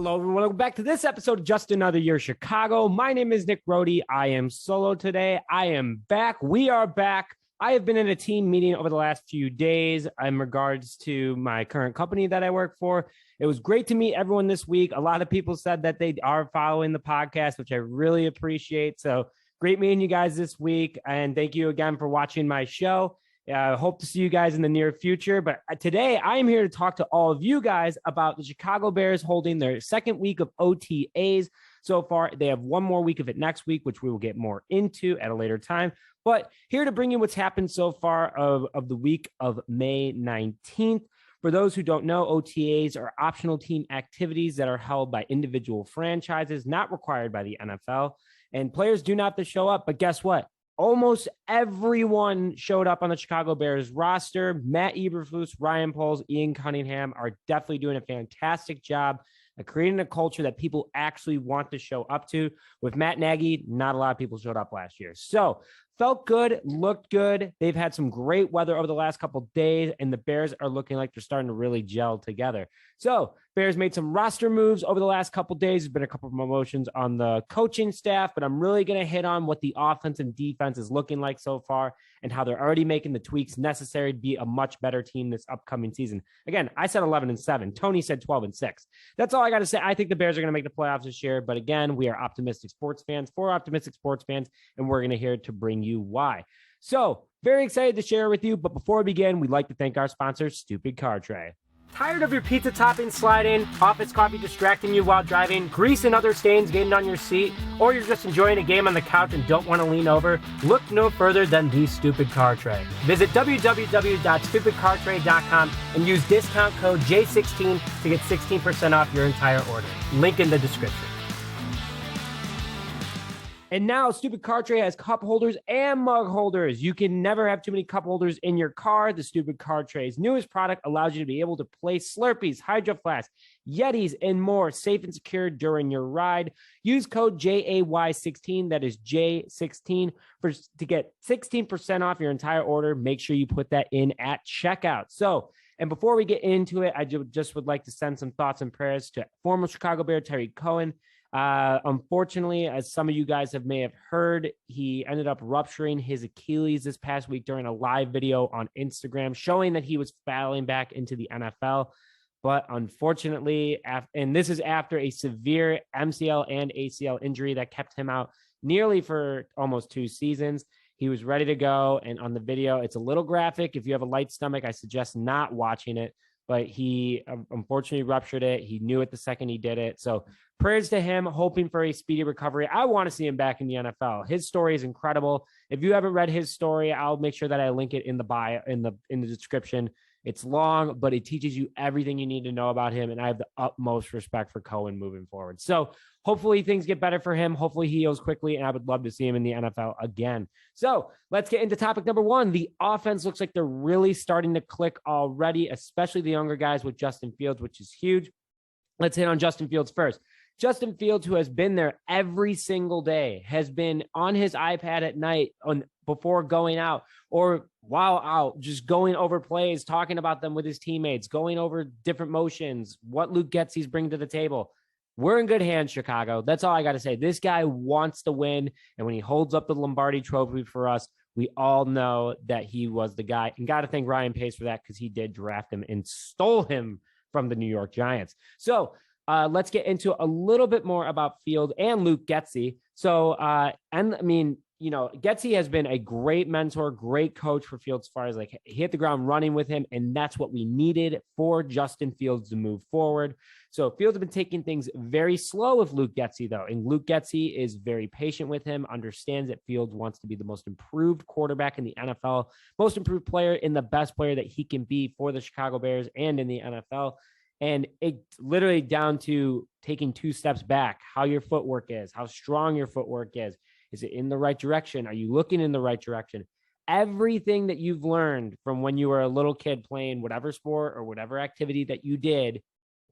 Hello, everyone. Welcome back to this episode of Just Another Year Chicago. My name is Nick Brody. I am solo today. I am back. We are back. I have been in a team meeting over the last few days in regards to my current company that I work for. It was great to meet everyone this week. A lot of people said that they are following the podcast, which I really appreciate. So great meeting you guys this week. And thank you again for watching my show. Hope to see you guys in the near future. But today I am here to talk to all of you guys about the Chicago Bears holding their second week of OTAs. So far, they have one more week of it next week, which we will get more into at a later time. But here to bring you what's happened so far of the week of May 19th. For those who don't know, OTAs are optional team activities that are held by individual franchises, not required by the NFL. And players do not have to show up. But guess what? Almost everyone showed up on the Chicago Bears roster. Matt Eberflus, Ryan Poles, Ian Cunningham are definitely doing a fantastic job of creating a culture that people actually want to show up to. With Matt Nagy, not a lot of people showed up last year. So felt good, looked good. They've had some great weather over the last couple of days, and the Bears are looking like they're starting to really gel together. So Bears made some roster moves over the last couple of days. There's been a couple of promotions on the coaching staff, but I'm really going to hit on what the offense and defense is looking like so far and how they're already making the tweaks necessary to be a much better team this upcoming season. Again, I said 11-7. Tony said 12-6. That's all I got to say. I think the Bears are going to make the playoffs this year, but again, we are optimistic sports fans for optimistic sports fans, and we're going to here to bring you why. So very excited to share with you, but before we begin, we'd like to thank our sponsor, Stupid Car Tray. Tired of your pizza topping sliding, office coffee distracting you while driving, grease and other stains getting on your seat, or you're just enjoying a game on the couch and don't want to lean over? Look no further than the Stupid Car Tray. Visit www.stupidcartray.com and use discount code J16 to get 16% off your entire order. Link in the description. And now Stupid Car Tray has cup holders and mug holders. You can never have too many cup holders in your car. The Stupid Car Tray's newest product allows you to be able to place Slurpees, Hydro Flasks, Yetis, and more safe and secure during your ride. Use code JAY16, that is J16, to get 16% off your entire order. Make sure you put that in at checkout. So, and before we get into it, I just would like to send some thoughts and prayers to former Chicago Bear Terry Cohen. Unfortunately, as some of you guys may have heard, he ended up rupturing his Achilles this past week during a live video on Instagram showing that he was battling back into the NFL. But unfortunately, and this is after a severe MCL and ACL injury that kept him out nearly for almost 2 seasons. He was ready to go. And on the video, it's a little graphic. If you have a light stomach, I suggest not watching it. But he unfortunately ruptured it. He knew it the second he did it. So prayers to him, hoping for a speedy recovery. I want to see him back in the NFL. His story is incredible. If you haven't read his story, I'll make sure that I link it in the bio, in the description. It's long, but it teaches you everything you need to know about him. And I have the utmost respect for Cohen moving forward. So hopefully things get better for him. Hopefully he heals quickly, and I would love to see him in the NFL again. So let's get into topic number 1. The offense looks like they're really starting to click already, especially the younger guys with Justin Fields, which is huge. Let's hit on Justin Fields first. Justin Fields, who has been there every single day, has been on his iPad at night before going out or while out, just going over plays, talking about them with his teammates, going over different motions, what Luke Getsy's bringing to the table. We're in good hands, Chicago. That's all I got to say. This guy wants to win, and when he holds up the Lombardi Trophy for us, we all know that he was the guy. And got to thank Ryan Pace for that, because he did draft him and stole him from the New York Giants. So let's get into a little bit more about Field and Luke Getsy. Getsy has been a great mentor, great coach for Fields as far as like he hit the ground running with him. And that's what we needed for Justin Fields to move forward. So Fields have been taking things very slow with Luke Getsy, though. And Luke Getsy is very patient with him, understands that Fields wants to be the most improved quarterback in the NFL, most improved player and the best player that he can be for the Chicago Bears and in the NFL. And it's literally down to taking 2 steps back, how your footwork is, how strong your footwork is. Is it in the right direction? Are you looking in the right direction? Everything that you've learned from when you were a little kid playing whatever sport or whatever activity that you did,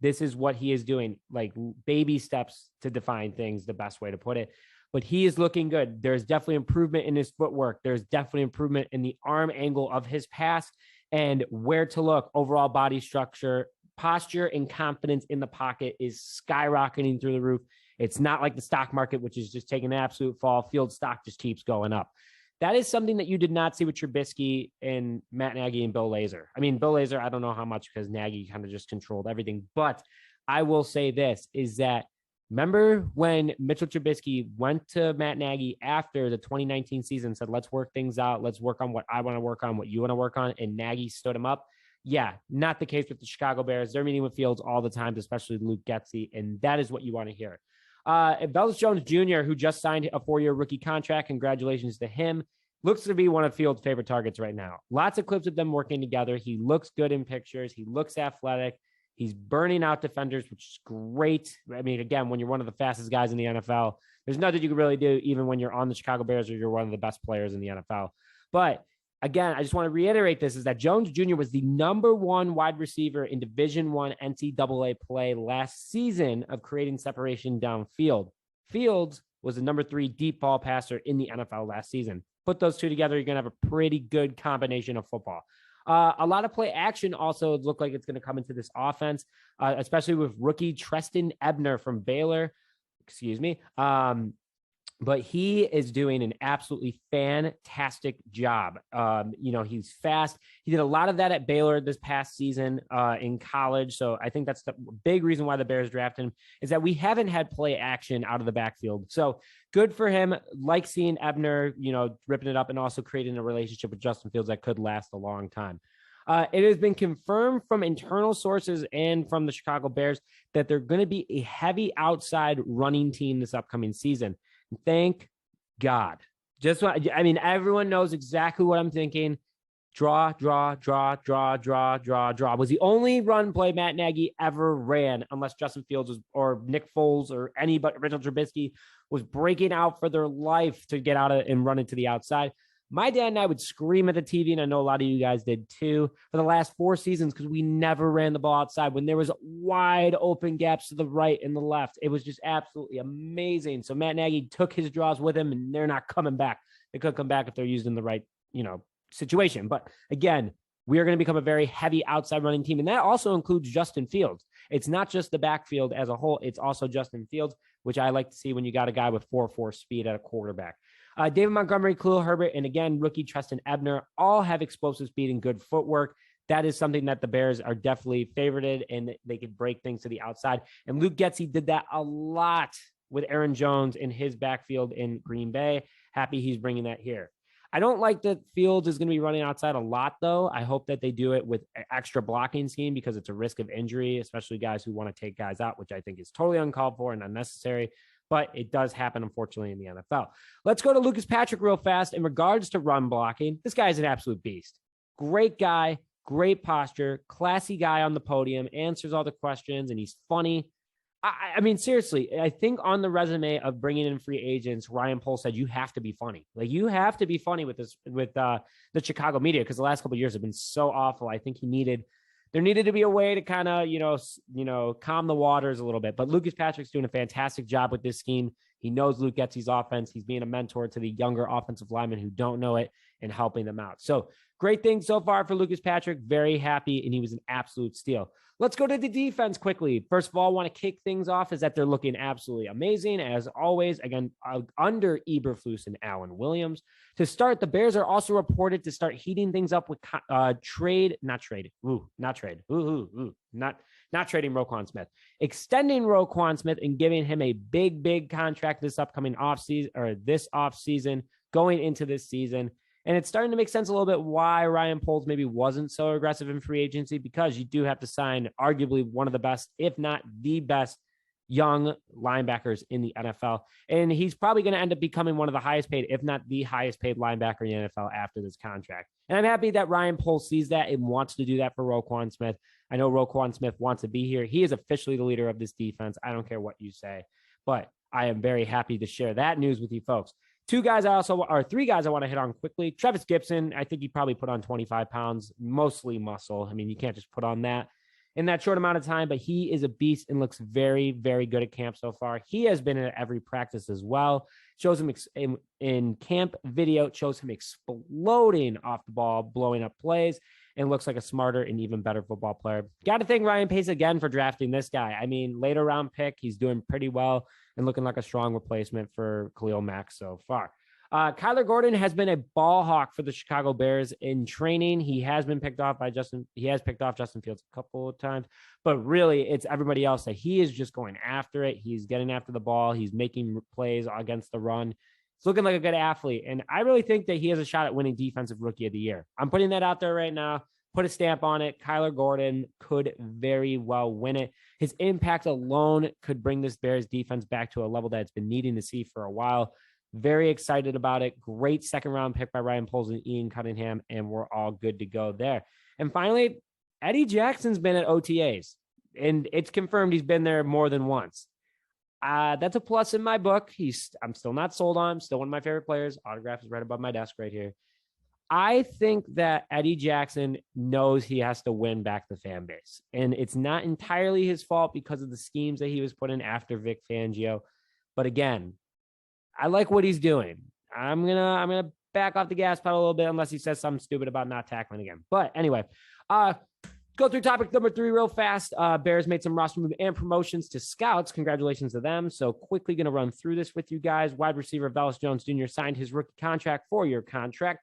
this is what he is doing, like baby steps to define things, the best way to put it. But he is looking good. There's definitely improvement in his footwork. There's definitely improvement in the arm angle of his pass and where to look, overall body structure, posture and confidence in the pocket is skyrocketing through the roof. It's not like the stock market, which is just taking an absolute fall. Field stock just keeps going up. That is something that you did not see with Trubisky and Matt Nagy and Bill Lazor. I mean, Bill Lazor, I don't know how much because Nagy kind of just controlled everything. But I will say this is that remember when Mitchell Trubisky went to Matt Nagy after the 2019 season, said, let's work things out. Let's work on what I want to work on, what you want to work on. And Nagy stood him up. Yeah, not the case with the Chicago Bears. They're meeting with Fields all the time, especially Luke Getsy. And that is what you want to hear. Velus Jones Jr., who just signed a 4-year rookie contract, congratulations to him, looks to be one of Fields' favorite targets right now. Lots of clips of them working together. He looks good in pictures. He looks athletic. He's burning out defenders, which is great. I mean, again, when you're one of the fastest guys in the NFL, there's nothing you can really do, even when you're on the Chicago Bears or you're one of the best players in the NFL. But again, I just want to reiterate this, is that Jones Jr. was the number 1 wide receiver in Division I NCAA play last season of creating separation downfield. Fields was the number 3 deep ball passer in the NFL last season. Put those two together, you're going to have a pretty good combination of football. A lot of play action also look like it's going to come into this offense, especially with rookie Treston Ebner from Baylor. Excuse me. But he is doing an absolutely fantastic job. He's fast. He did a lot of that at Baylor this past season in college. So I think that's the big reason why the Bears drafted him, is that we haven't had play action out of the backfield. So good for him. Like seeing Ebner, ripping it up and also creating a relationship with Justin Fields that could last a long time. It has been confirmed from internal sources and from the Chicago Bears that they're going to be a heavy outside running team this upcoming season. Thank God. Everyone knows exactly what I'm thinking. Draw. Was the only run play Matt Nagy ever ran, unless Justin Fields or Nick Foles or anybody, Mitchell Trubisky, was breaking out for their life to get out and run into the outside. My dad and I would scream at the TV, and I know a lot of you guys did too, for the last 4 seasons, because we never ran the ball outside when there was wide open gaps to the right and the left. It was just absolutely amazing. So Matt Nagy took his draws with him, and they're not coming back. They could come back if they're used in the right, situation. But again, we are going to become a very heavy outside running team, and that also includes Justin Fields. It's not just the backfield as a whole. It's also Justin Fields, which I like to see when you got a guy with 4.4 speed at a quarterback. David Montgomery, Khalil Herbert, and again, rookie Treston Ebner all have explosive speed and good footwork. That is something that the Bears are definitely favorited, and they could break things to the outside. And Luke Getsy did that a lot with Aaron Jones in his backfield in Green Bay. Happy he's bringing that here. I don't like that Fields is going to be running outside a lot, though. I hope that they do it with an extra blocking scheme, because it's a risk of injury, especially guys who want to take guys out, which I think is totally uncalled for and unnecessary. But it does happen, unfortunately, in the NFL. Let's go to Lucas Patrick real fast. In regards to run blocking, this guy is an absolute beast. Great guy, great posture, classy guy on the podium, answers all the questions, and he's funny. I mean, seriously, I think on the resume of bringing in free agents, Ryan Poles said you have to be funny. Like, you have to be funny with the Chicago media, because the last couple of years have been so awful. I think there needed to be a way to kind of, calm the waters a little bit. But Lucas Patrick's doing a fantastic job with this scheme. He knows Luke Getsy's offense. He's being a mentor to the younger offensive linemen who don't know it and helping them out. So great thing so far for Lucas Patrick. Very happy, and he was an absolute steal. Let's go to the defense quickly. First of all, I want to kick things off is that they're looking absolutely amazing, as always, again, under Eberflus and Allen Williams. To start, the Bears are also reported to start heating things up with not trading Roquan Smith, extending Roquan Smith and giving him a big contract this upcoming offseason, or this offseason going into this season. And it's starting to make sense a little bit why Ryan Poles maybe wasn't so aggressive in free agency, because you do have to sign arguably one of the best, if not the best, young linebackers in the NFL. And he's probably going to end up becoming one of the highest paid, if not the highest paid linebacker in the NFL after this contract. And I'm happy that Ryan Poles sees that and wants to do that for Roquan Smith. I know Roquan Smith wants to be here. He is officially the leader of this defense. I don't care what you say, but I am very happy to share that news with you folks. Three guys I want to hit on quickly. Travis Gibson, I think he probably put on 25 pounds, mostly muscle. I mean, you can't just put on that in that short amount of time, but he is a beast and looks very, very good at camp so far. He has been at every practice as well. Shows him in camp video, it shows him exploding off the ball, blowing up plays. and looks like a smarter and even better football player. Got to thank Ryan Pace again for drafting this guy. I mean, later round pick, he's doing pretty well and looking like a strong replacement for Khalil Mack so far. Kyler Gordan has been a ball hawk for the Chicago Bears in training. He has picked off Justin Fields a couple of times, but really it's everybody else that he is just going after it. He's getting after the ball. He's making plays against the run. He's looking like a good athlete. And I really think that he has a shot at winning Defensive Rookie of the Year. I'm putting that out there right now. Put a stamp on it. Kyler Gordan could very well win it. His impact alone could bring this Bears defense back to a level that it's been needing to see for a while. Very excited about it. Great second round pick by Ryan Poles and Ian Cunningham, and we're all good to go there. And finally, Eddie Jackson's been at OTAs, and it's confirmed he's been there more than once. That's a plus in my book. I'm still not sold on him. Still one of my favorite players. Autograph is right above my desk right here. I think that Eddie Jackson knows he has to win back the fan base, and it's not entirely his fault because of the schemes that he was put in after Vic Fangio. But again, I like what he's doing. I'm gonna back off the gas pedal a little bit unless he says something stupid about not tackling again. But anyway, go through topic number 3 real fast. Bears made some roster move and promotions to scouts. Congratulations to them. So quickly going to run through this with you guys. Wide receiver Velus Jones Jr. signed his rookie contract, 4-year contract.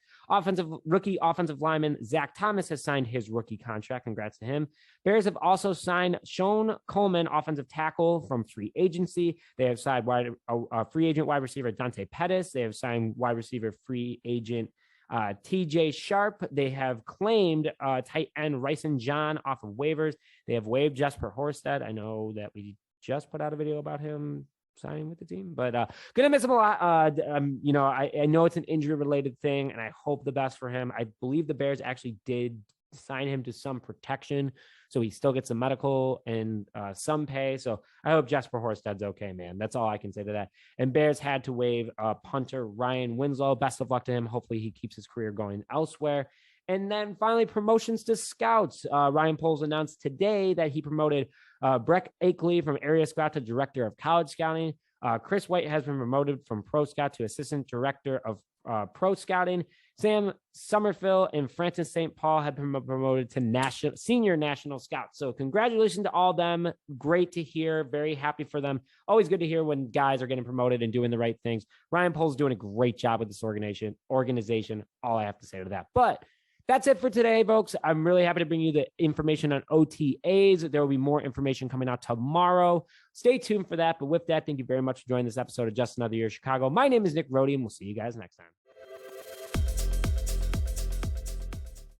Rookie offensive lineman Zach Thomas has signed his rookie contract. Congrats to him. Bears have also signed Sean Coleman, offensive tackle from free agency. They have signed free agent wide receiver Dante Pettis. They have signed wide receiver free agent TJ Sharp. They have claimed tight end Ryson John off of waivers. They have waived Jesper Horsted. I know that we just put out a video about him signing with the team, but gonna miss him a lot. I know it's an injury related thing, and I hope the best for him. I believe the Bears actually did sign him to some protection, so he still gets some medical and some pay. So I hope Jesper Horsted's okay, man. That's all I can say to that. And Bears had to waive punter Ryan Winslow. Best of luck to him. Hopefully he keeps his career going elsewhere. And then finally, promotions to scouts. Ryan Poles announced today that he promoted Breck Akeley from area scout to director of college scouting. Chris White has been promoted from pro scout to assistant director of pro scouting. Sam Summerfield and Francis St. Paul have been promoted to senior national scouts. So congratulations to all of them. Great to hear. Very happy for them. Always good to hear when guys are getting promoted and doing the right things. Ryan Poles doing a great job with this organization. All I have to say to that. But that's it for today, folks. I'm really happy to bring you the information on OTAs. There will be more information coming out tomorrow. Stay tuned for that. But with that, thank you very much for joining this episode of Just Another Year Chicago. My name is Nick Rohde, and we'll see you guys next time.